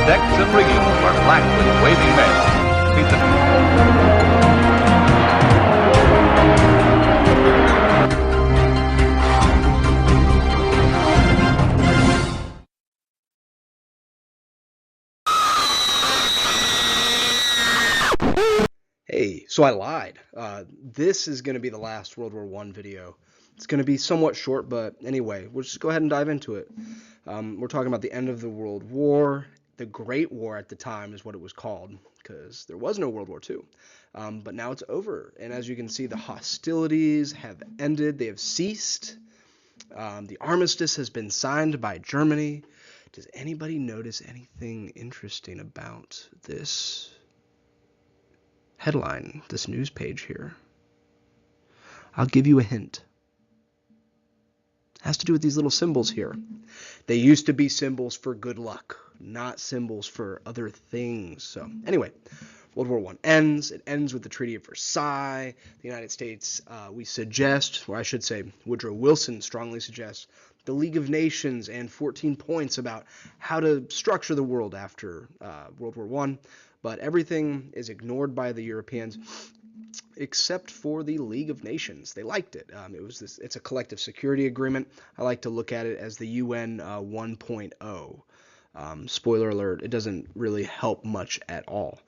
decks and rigging were black with waving men. Meet them. Hey, so I lied. This is going to be the last World War I video. It's going to be somewhat short, but anyway, we'll just go ahead and dive into it. We're talking about the end of the World War. The Great War at the time is what it was called, because there was no World War II. But now it's over, and as you can see, the hostilities have ended. They have ceased. The armistice has been signed by Germany. Does anybody notice anything interesting about this headline, this news page here? I'll give you a hint. It has to do with these little symbols here. They used to be symbols for good luck, not symbols for other things. So anyway, World War I ends. It ends with the Treaty of Versailles. The United States, we suggest, or I should say Woodrow Wilson strongly suggests, the League of Nations and 14 points about how to structure the world after World War I. But everything is ignored by the Europeans except for the League of Nations. They liked it. It's a collective security agreement. I like to look at it as the UN 1.0. Spoiler alert, it doesn't really help much at all.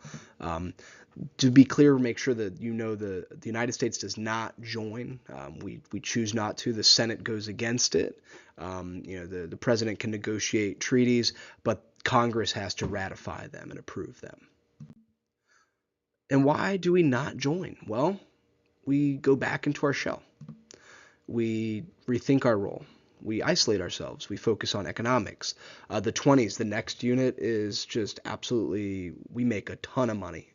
To be clear, make sure that you know the United States does not join. We choose not to. The Senate goes against it. The president can negotiate treaties, but Congress has to ratify them and approve them. And why do we not join? Well, we go back into our shell. We rethink our role. We isolate ourselves. We focus on economics. The 20s, the next unit is just absolutely, we make a ton of money.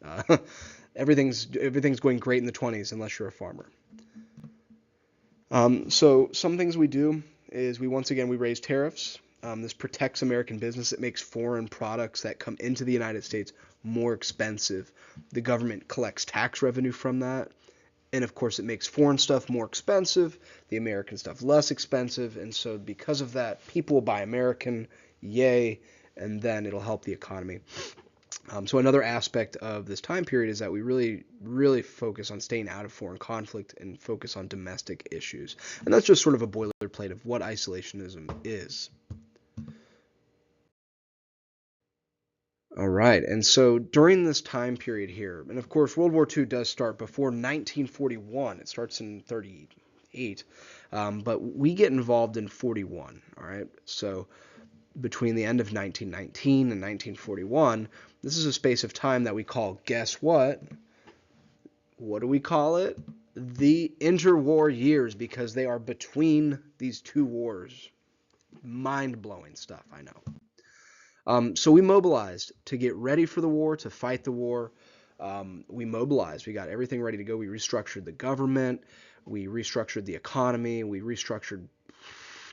Everything's going great in the 20s unless you're a farmer. So some things we do is we raise tariffs. This protects American business. It makes foreign products that come into the United States more expensive. The government collects tax revenue from that. And of course, it makes foreign stuff more expensive, the American stuff less expensive. And so because of that, people will buy American, yay, and then it'll help the economy. So another aspect of this time period is that we really, really focus on staying out of foreign conflict and focus on domestic issues. And that's just sort of a boilerplate of what isolationism is. All right, and so during this time period here, and of course World War II does start before 1941. It starts in 38, but we get involved in 41, all right? So between the end of 1919 and 1941, this is a space of time that we call, guess what? What do we call it? The interwar years, because they are between these two wars. Mind-blowing stuff, I know. So we mobilized to get ready for the war, to fight the war. We mobilized. We got everything ready to go. We restructured the government. We restructured the economy. We restructured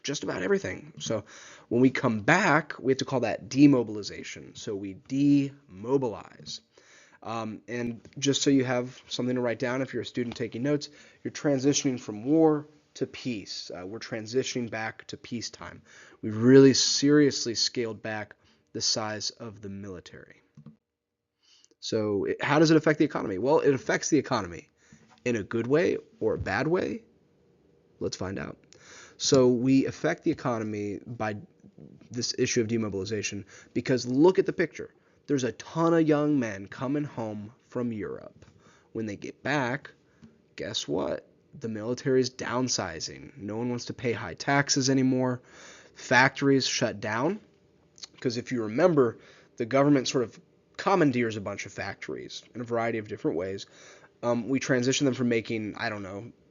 just about everything. So when we come back, we have to call that demobilization. So we demobilize. And just so you have something to write down, if you're a student taking notes, you're transitioning from war to peace. We're transitioning back to peacetime. We really seriously scaled back the size of the military. So how does it affect the economy? Well, it affects the economy in a good way or a bad way. Let's find out. So we affect the economy by this issue of demobilization because look at the picture. There's a ton of young men coming home from Europe. When they get back, guess what? The military is downsizing. No one wants to pay high taxes anymore. Factories shut down. Because if you remember, the government sort of commandeers a bunch of factories in a variety of different ways. We transition them from making,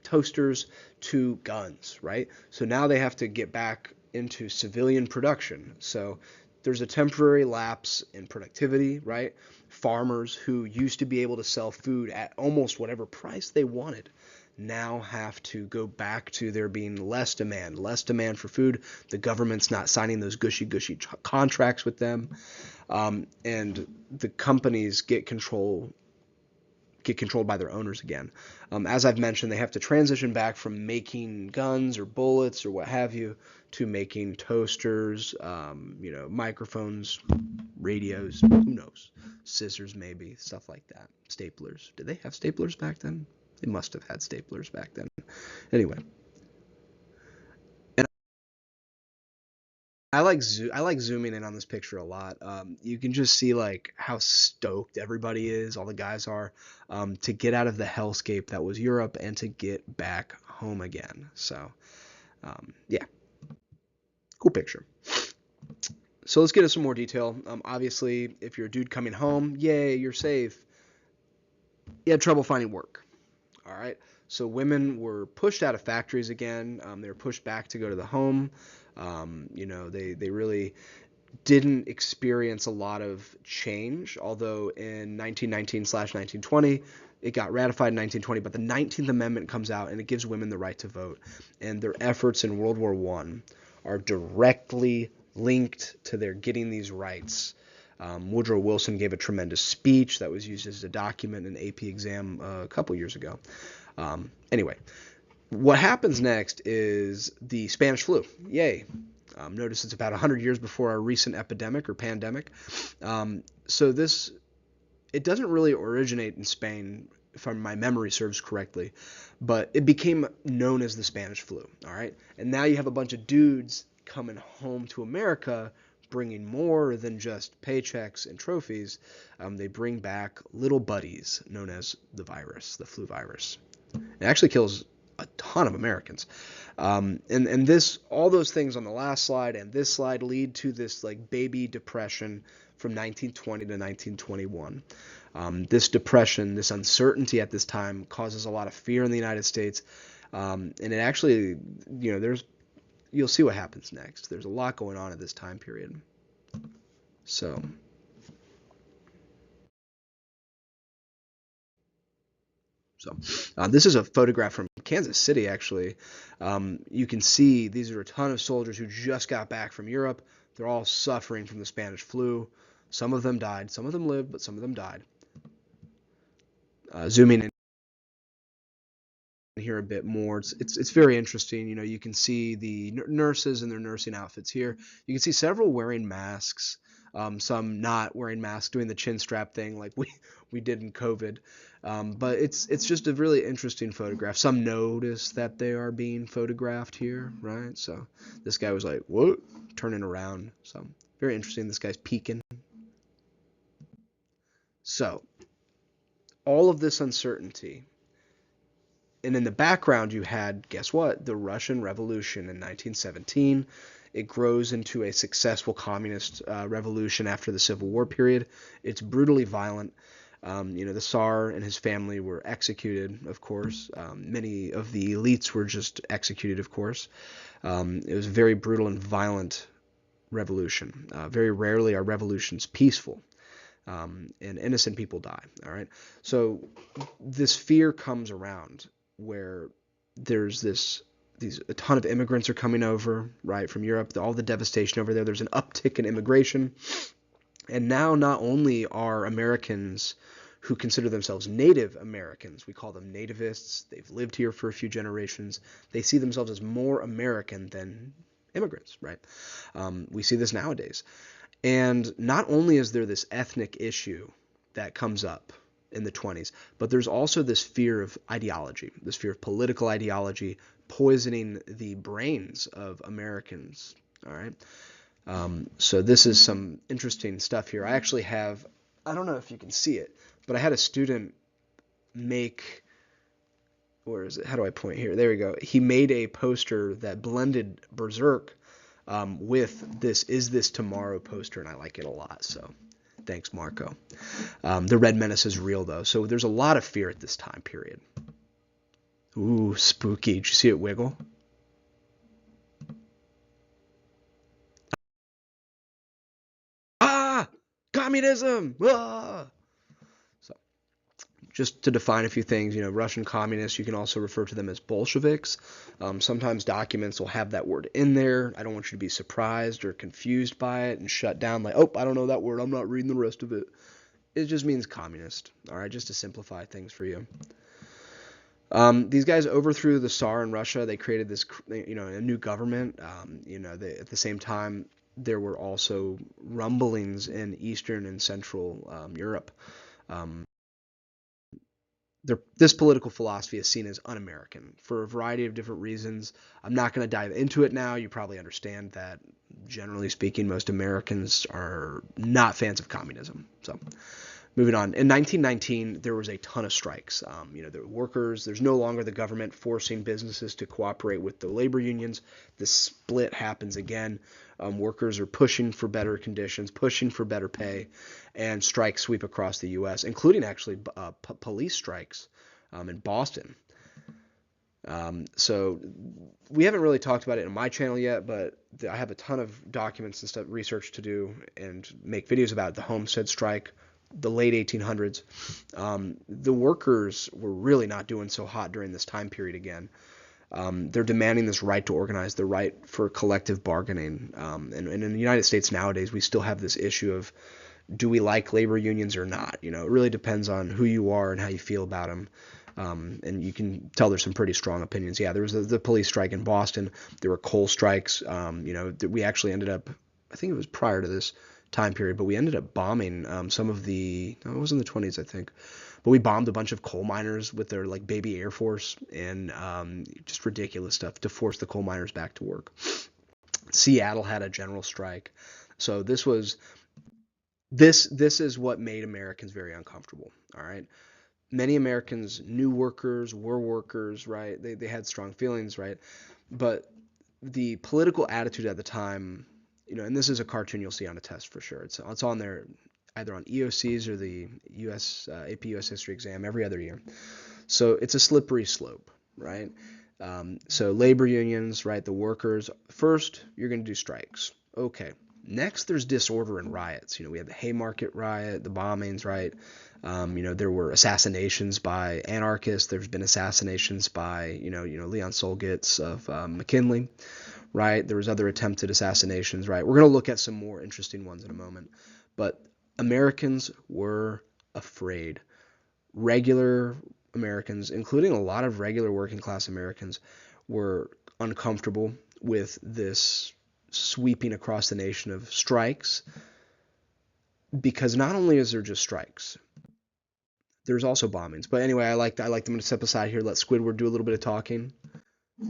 toasters to guns, right? So now they have to get back into civilian production. So there's a temporary lapse in productivity, right? Farmers who used to be able to sell food at almost whatever price they wanted now have to go back to there being less demand for food. The government's not signing those gushy contracts with them. And the companies get control get controlled by their owners again. As I've mentioned, they have to transition back from making guns or bullets or what have you to making toasters, microphones, radios, who knows, scissors maybe, stuff like that, staplers. Did they have staplers back then? They must have had staplers back then. Anyway. I like zooming in on this picture a lot. You can just see like how stoked everybody is, all the guys are, to get out of the hellscape that was Europe and to get back home again. So, yeah, cool picture. So let's get into some more detail. Obviously, if you're a dude coming home, yay, you're safe. You had trouble finding work. All right. So women were pushed out of factories again. They were pushed back to go to the home. They really didn't experience a lot of change, although in 1919/1920 it got ratified in 1920, but the 19th Amendment comes out and it gives women the right to vote, and their efforts in World War I are directly linked to their getting these rights. Woodrow Wilson gave a tremendous speech that was used as a document in an AP exam a couple years ago. Anyway, what happens next is the Spanish flu. Yay. Notice it's about 100 years before our recent epidemic or pandemic. So it doesn't really originate in Spain, if my memory serves correctly, but it became known as the Spanish flu. All right. And now you have a bunch of dudes coming home to America bringing more than just paychecks and trophies. They bring back little buddies known as the virus, the flu virus. It actually kills a ton of Americans. And this, all those things on the last slide and this slide lead to this like baby depression from 1920 to 1921. This depression, this uncertainty at this time causes a lot of fear in the United States. And it actually, you'll see what happens next. There's a lot going on at this time period. So this is a photograph from Kansas City, actually. You can see these are a ton of soldiers who just got back from Europe. They're all suffering from the Spanish flu. Some of them died. Some of them lived, but some of them died. Zooming in here a bit more, it's very interesting. You can see the nurses in their nursing outfits here. You can see several wearing masks. Some not wearing masks, doing the chin strap thing like we did in COVID. But it's just a really interesting photograph. Some notice that they are being photographed here, right? So this guy was like, "What?" Turning around. So very interesting. This guy's peeking. So all of this uncertainty. And in the background, you had, guess what? The Russian Revolution in 1917. It grows into a successful communist revolution after the Civil War period. It's brutally violent. The Tsar and his family were executed, of course. Many of the elites were just executed, of course. It was a very brutal and violent revolution. Very rarely are revolutions peaceful. And innocent people die. All right. So this fear comes around where there's a ton of immigrants are coming over, right, from Europe. All the devastation over there. There's an uptick in immigration. And now not only are Americans who consider themselves Native Americans, we call them nativists, they've lived here for a few generations, they see themselves as more American than immigrants, right? We see this nowadays. And not only is there this ethnic issue that comes up in the 20s, but there's also this fear of ideology, this fear of political ideology poisoning the brains of Americans, all right? So this is some interesting stuff here. I actually have, I don't know if you can see it, but I had a student make, where is it? How do I point here? There we go. He made a poster that blended Berserk with this Is This Tomorrow poster, and I like it a lot. So thanks, Marco. The Red Menace is real, though. So there's a lot of fear at this time period. Ooh, spooky. Did you see it wiggle? Ah! Communism! Ah! So, just to define a few things, Russian communists, you can also refer to them as Bolsheviks. Sometimes documents will have that word in there. I don't want you to be surprised or confused by it and shut down like, oh, I don't know that word. I'm not reading the rest of it. It just means communist. All right, just to simplify things for you. These guys overthrew the Tsar in Russia. They created this, a new government. At the same time, there were also rumblings in Eastern and Central Europe. This political philosophy is seen as un-American for a variety of different reasons. I'm not going to dive into it now. You probably understand that, generally speaking, most Americans are not fans of communism. So, moving on. In 1919, there was a ton of strikes. The workers, there's no longer the government forcing businesses to cooperate with the labor unions. The split happens again. Workers are pushing for better conditions, pushing for better pay, and strikes sweep across the U.S., including actually police strikes in Boston. So we haven't really talked about it in my channel yet, but I have a ton of documents and stuff, research to do and make videos about the Homestead strike, the late 1800s. The workers were really not doing so hot during this time period again. They're demanding this right to organize, the right for collective bargaining. And in the United States nowadays, we still have this issue of, do we like labor unions or not? It really depends on who you are and how you feel about them. And you can tell there's some pretty strong opinions. Yeah, there was the police strike in Boston. There were coal strikes. We actually ended up, I think it was prior to this time period, but we ended up bombing some of it was in the 20s, I think. But we bombed a bunch of coal miners with their baby Air Force and just ridiculous stuff to force the coal miners back to work. Seattle had a general strike. So this is what made Americans very uncomfortable. All right. Many Americans knew workers, were workers, right? They had strong feelings, right? But the political attitude at the time, and this is a cartoon you'll see on a test for sure. It's on there either on EOCs or the AP US History exam every other year. So it's a slippery slope, right? So labor unions, right? The workers, first you're going to do strikes. Okay. Next, there's disorder and riots. We had the Haymarket riot, the bombings, right? There were assassinations by anarchists. There's been assassinations by, Leon Solgitz of McKinley, right? There was other attempted assassinations, right? We're going to look at some more interesting ones in a moment. But Americans were afraid. Regular Americans, including a lot of regular working class Americans, were uncomfortable with this sweeping across the nation of strikes, because not only is there just strikes, there's also bombings. But anyway, I like them to step aside here, let Squidward do a little bit of talking. The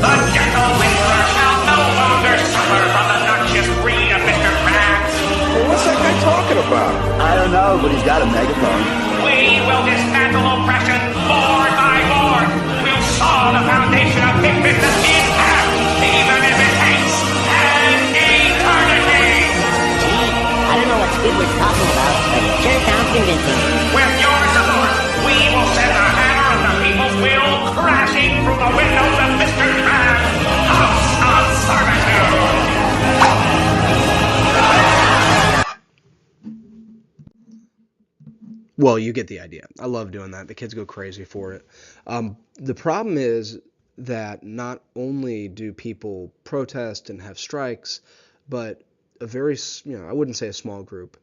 gentle laborer shall no longer suffer from the noxious breed of Mr. Krabs. Well, what's that guy talking about? I don't know, but he's got a megaphone. We will dismantle oppression board by board. We'll saw the foundation of big business in half, even if it takes an eternity. Gee, I don't know what Squidward's talking about, but it sure sounds convincing. With your support, we will send the hammer of the people's will crashing through the windows of Mr. Krabs' house of servitude. Well, you get the idea. I love doing that. The kids go crazy for it. The problem is that not only do people protest and have strikes, but a very, I wouldn't say a small group,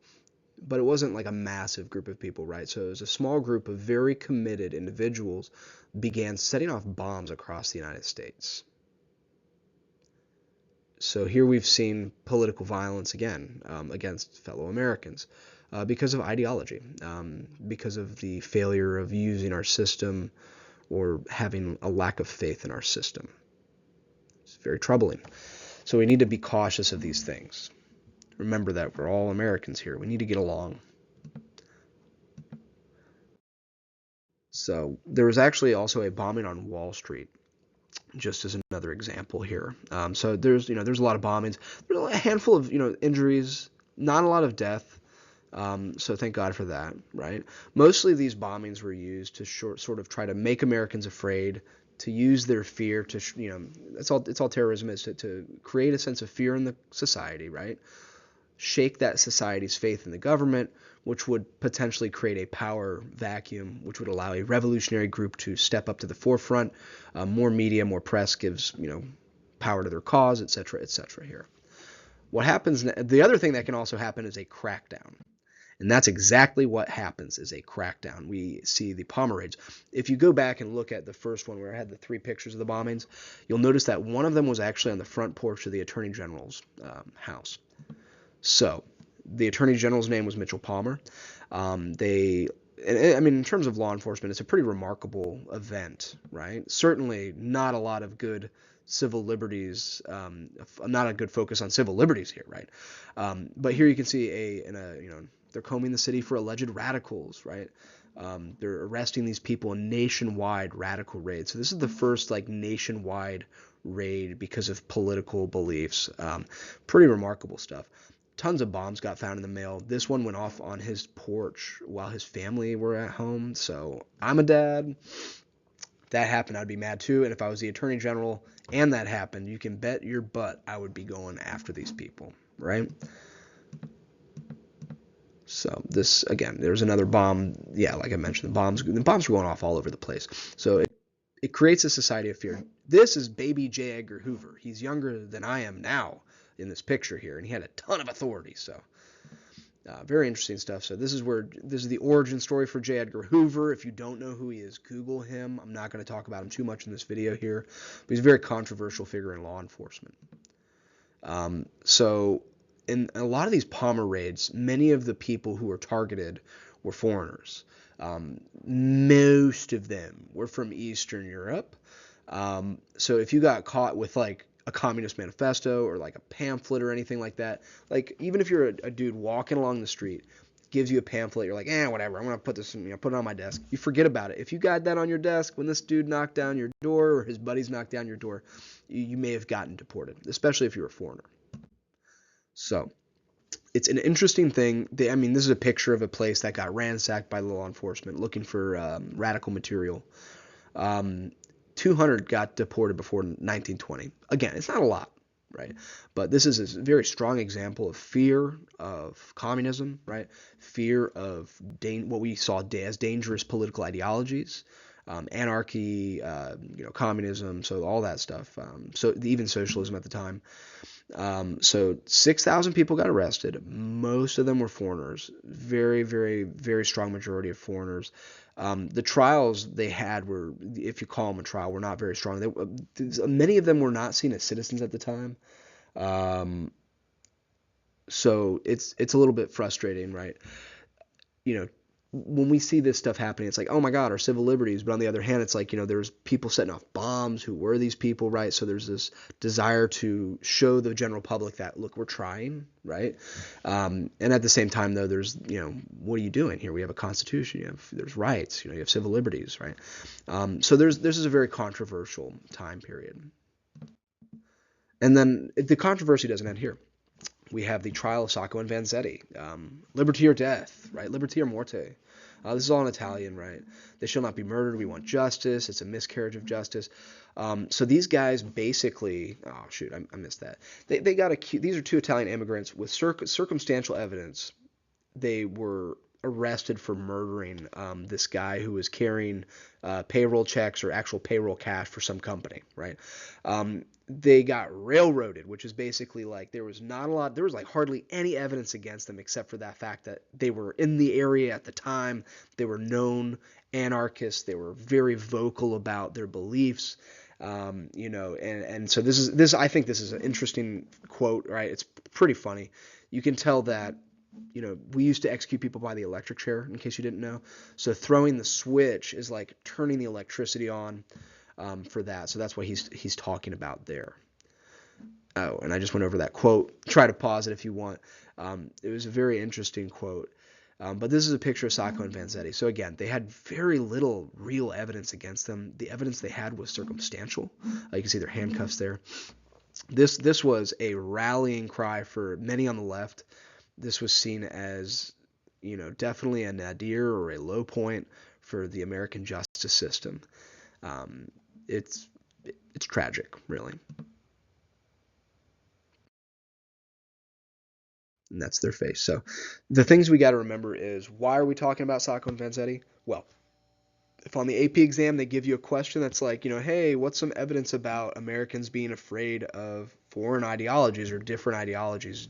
but it wasn't like a massive group of people, right? So it was a small group of very committed individuals began setting off bombs across the United States. So here we've seen political violence again against fellow Americans. Because of ideology, because of the failure of using our system or having a lack of faith in our system. It's very troubling. So we need to be cautious of these things. Remember that we're all Americans here. We need to get along. So there was actually also a bombing on Wall Street, just as another example here. So there's a lot of bombings. There's a handful of injuries, not a lot of death. So thank God for that, right? Mostly these bombings were used to sort of try to make Americans afraid, to use their fear to, it's all terrorism is, to create a sense of fear in the society, right? Shake that society's faith in the government, which would potentially create a power vacuum, which would allow a revolutionary group to step up to the forefront. More media, more press gives, power to their cause, et cetera here. What happens? The other thing that can also happen is a crackdown. And that's exactly what happens, is a crackdown. We see the Palmer raids. If you go back and look at the first one where I had the 3 pictures of the bombings, you'll notice that one of them was actually on the front porch of the Attorney General's house. So the Attorney General's name was Mitchell Palmer. I mean, in terms of law enforcement, it's a pretty remarkable event, right? Certainly not a lot of good civil liberties, not a good focus on civil liberties here, right? But here you can see they're combing the city for alleged radicals, right? They're arresting these people in nationwide radical raids. So this is the first like nationwide raid because of political beliefs. Pretty remarkable stuff. Tons of bombs got found in the mail. This one went off on his porch while his family were at home. So I'm a dad. If that happened, I'd be mad too. And if I was the Attorney General and that happened, you can bet your butt I would be going after these people, right? So this, again, there's another bomb. Yeah, like I mentioned, the bombs were going off all over the place. So it creates a society of fear. This is baby J. Edgar Hoover. He's younger than I am now in this picture here, and he had a ton of authority. So very interesting stuff. So this is the origin story for J. Edgar Hoover. If you don't know who he is, Google him. I'm not going to talk about him too much in this video here, but he's a very controversial figure in law enforcement. So in a lot of these Palmer raids, many of the people who were targeted were foreigners. Most of them were from Eastern Europe. So if you got caught with like a communist manifesto or like a pamphlet or anything like that, like even if you're a dude walking along the street, gives you a pamphlet, you're like, whatever, I'm gonna put this put it on my desk. You forget about it. If you got that on your desk when this dude knocked down your door or his buddies knocked down your door, you may have gotten deported, especially if you're a foreigner. So it's an interesting thing. This is a picture of a place that got ransacked by law enforcement looking for radical material. 200 got deported before 1920. Again, it's not a lot, right? But this is a very strong example of fear of communism, right? Fear of what we saw as dangerous political ideologies, anarchy, communism, so all that stuff. So even socialism at the time. So 6,000 people got arrested. Most of them were foreigners. Very, very, very strong majority of foreigners. The trials they had were, if you call them a trial, were not very strong. Many of them were not seen as citizens at the time. So it's a little bit frustrating, right? When we see this stuff happening, it's like, oh my God, our civil liberties. But on the other hand, it's like, there's people setting off bombs. Who were these people, right? So there's this desire to show the general public that, look, we're trying, right? And at the same time, though, there's, what are you doing here? We have a constitution. There's rights. You have civil liberties, right? So this is a very controversial time period. And then the controversy doesn't end here. We have the trial of Sacco and Vanzetti. Liberty or death, right? Liberty or morte. This is all in Italian, right? They shall not be murdered. We want justice. It's a miscarriage of justice. So these guys basically, oh shoot, I missed that. They got accused. These are 2 Italian immigrants with circumstantial evidence. They were arrested for murdering this guy who was carrying payroll checks or actual payroll cash for some company, right? They got railroaded, which is basically like there was like hardly any evidence against them except for that fact that they were in the area at the time. They were known anarchists. They were very vocal about their beliefs. And so I think this is an interesting quote, right? It's pretty funny. You can tell that, we used to execute people by the electric chair, in case you didn't know. So throwing the switch is like turning the electricity on for that. So that's what he's talking about there. Oh, and I just went over that quote. Try to pause it if you want. It was a very interesting quote. But this is a picture of Sacco and Vanzetti. So again, they had very little real evidence against them. The evidence they had was circumstantial. You can see their handcuffs there. This was a rallying cry for many on the left. This was seen as, definitely a nadir or a low point for the American justice system. It's tragic, really. And that's their face. So the things we got to remember is, why are we talking about Sacco and Vanzetti? Well, if on the AP exam they give you a question that's like, hey, what's some evidence about Americans being afraid of foreign ideologies or different ideologies,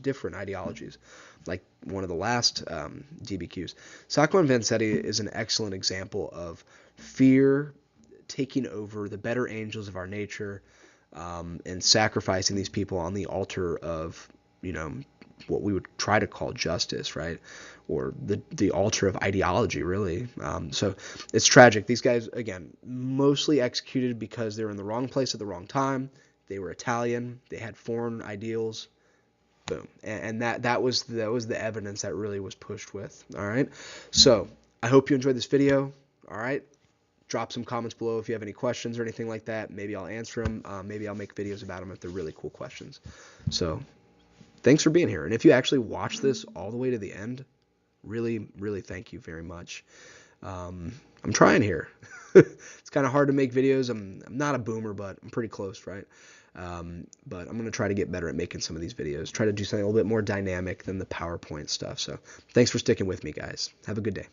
like one of the last DBQs. Sacco and Vanzetti is an excellent example of fear taking over the better angels of our nature, and sacrificing these people on the altar of, what we would try to call justice, right? Or the altar of ideology, really. So it's tragic. These guys, again, mostly executed because they were in the wrong place at the wrong time. They were Italian. They had foreign ideals. Boom. And that was the evidence that really was pushed with. All right. So I hope you enjoyed this video. All right. Drop some comments below if you have any questions or anything like that. Maybe I'll answer them. Maybe I'll make videos about them if they're really cool questions. So thanks for being here. And if you actually watch this all the way to the end, really, really thank you very much. I'm trying here. It's kind of hard to make videos. I'm not a boomer, but I'm pretty close, right? But I'm going to try to get better at making some of these videos. Try to do something a little bit more dynamic than the PowerPoint stuff. So thanks for sticking with me, guys. Have a good day.